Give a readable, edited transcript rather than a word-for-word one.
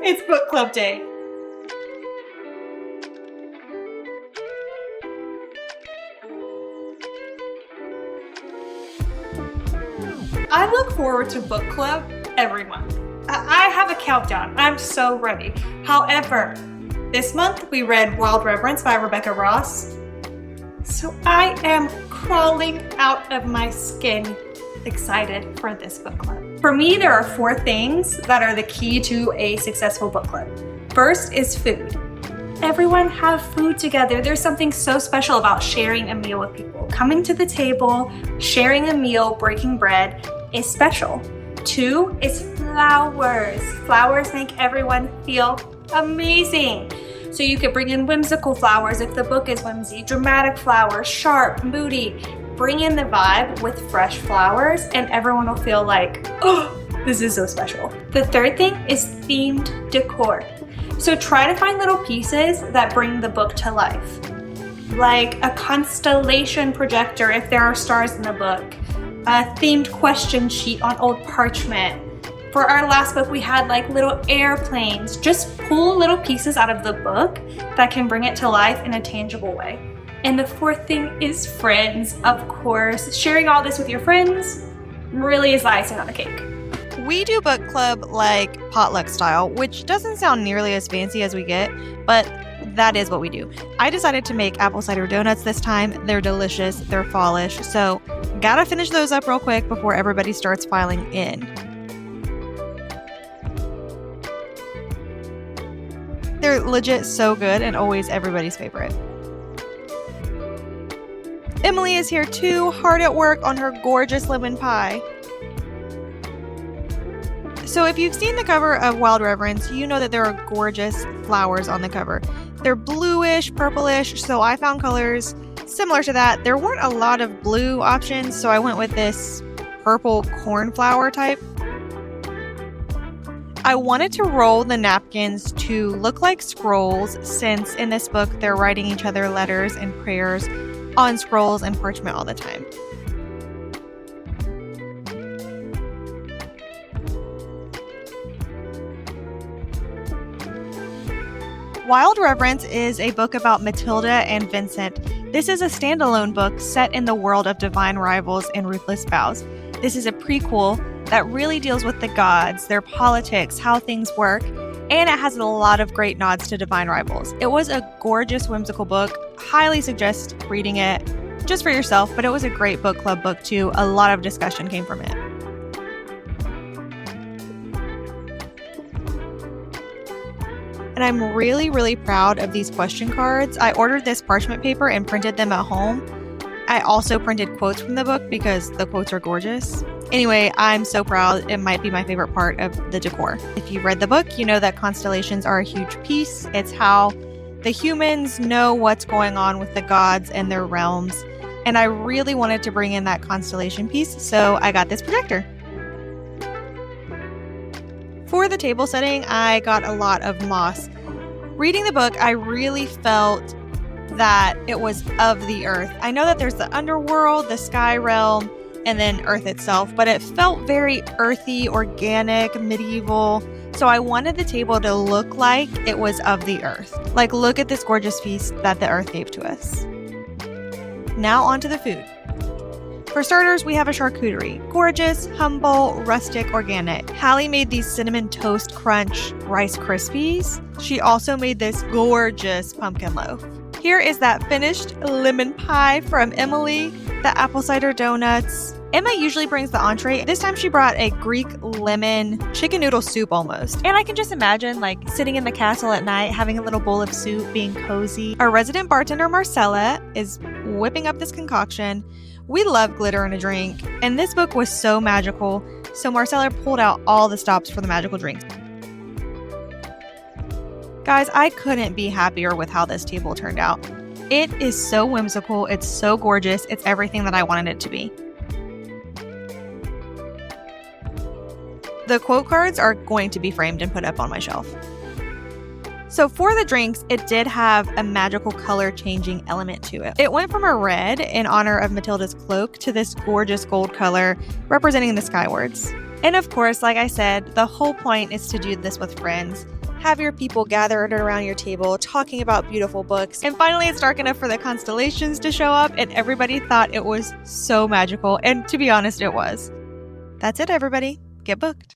It's book club day. I look forward to book club every month. I have a countdown. I'm so ready. However, this month we read Wild Reverence by Rebecca Ross. So I am crawling out of my skin excited for this book club. For me, there are 4 things that are the key to a successful book club. First is food. Everyone have food together. There's something so special about sharing a meal with people. Coming to the table, sharing a meal, breaking bread is special. 2 is flowers. Flowers make everyone feel amazing. So you could bring in whimsical flowers if the book is whimsy, dramatic flowers, sharp, moody. Bring in the vibe with fresh flowers and everyone will feel like, oh, this is so special. The third thing is themed decor. So try to find little pieces that bring the book to life. Like a constellation projector if there are stars in the book, a themed question sheet on old parchment. For our last book, we had like little airplanes. Just pull little pieces out of the book that can bring it to life in a tangible way. And the 4th thing is friends, of course. Sharing all this with your friends really is the icing on the cake. We do book club like potluck style, which doesn't sound nearly as fancy as we get, but that is what we do. I decided to make apple cider donuts this time. They're delicious, they're fallish, so gotta finish those up real quick before everybody starts filing in. They're legit so good and always everybody's favorite. Emily is here too, hard at work on her gorgeous lemon pie. So if you've seen the cover of Wild Reverence, you know that there are gorgeous flowers on the cover. They're bluish, purplish, so I found colors similar to that. There weren't a lot of blue options, so I went with this purple cornflower type. I wanted to roll the napkins to look like scrolls, since in this book they're writing each other letters and prayers on scrolls and parchment all the time. Wild Reverence is a book about Matilda and Vincent. This is a standalone book set in the world of divine rivals and ruthless vows. This is a prequel that really deals with the gods, their politics, how things work, and it has a lot of great nods to divine rivals. It was a gorgeous, whimsical book. Highly suggest reading it just for yourself, but it was a great book club book too. A lot of discussion came from it. And I'm really, really proud of these question cards. I ordered this parchment paper and printed them at home. I also printed quotes from the book because the quotes are gorgeous. Anyway, I'm so proud. It might be my favorite part of the decor. If you've read the book, you know that constellations are a huge piece. It's how the humans know what's going on with the gods and their realms. And I really wanted to bring in that constellation piece, so I got this projector. For the table setting, I got a lot of moss. Reading the book, I really felt that it was of the earth. I know that there's the underworld, the sky realm, and then earth itself, but it felt very earthy, organic, medieval. So I wanted the table to look like it was of the earth. Like, look at this gorgeous feast that the earth gave to us. Now on to the food. For starters, we have a charcuterie. Gorgeous, humble, rustic, organic. Hallie made these cinnamon toast crunch Rice Krispies. She also made this gorgeous pumpkin loaf. Here is that finished lemon pie from Emily, the apple cider donuts. Emma usually brings the entree. This time she brought a Greek lemon chicken noodle soup almost. And I can just imagine like sitting in the castle at night, having a little bowl of soup, being cozy. Our resident bartender, Marcella, is whipping up this concoction. We love glitter in a drink, and this book was so magical, so Marcella pulled out all the stops for the magical drinks. Guys, I couldn't be happier with how this table turned out. It is so whimsical, it's so gorgeous, it's everything that I wanted it to be. The quote cards are going to be framed and put up on my shelf. So for the drinks, it did have a magical color changing element to it. It went from a red in honor of Matilda's cloak to this gorgeous gold color representing the skywards. And of course, like I said, the whole point is to do this with friends. Have your people gathered around your table talking about beautiful books. And finally, it's dark enough for the constellations to show up, and everybody thought it was so magical. And to be honest, it was. That's it, everybody. Get booked.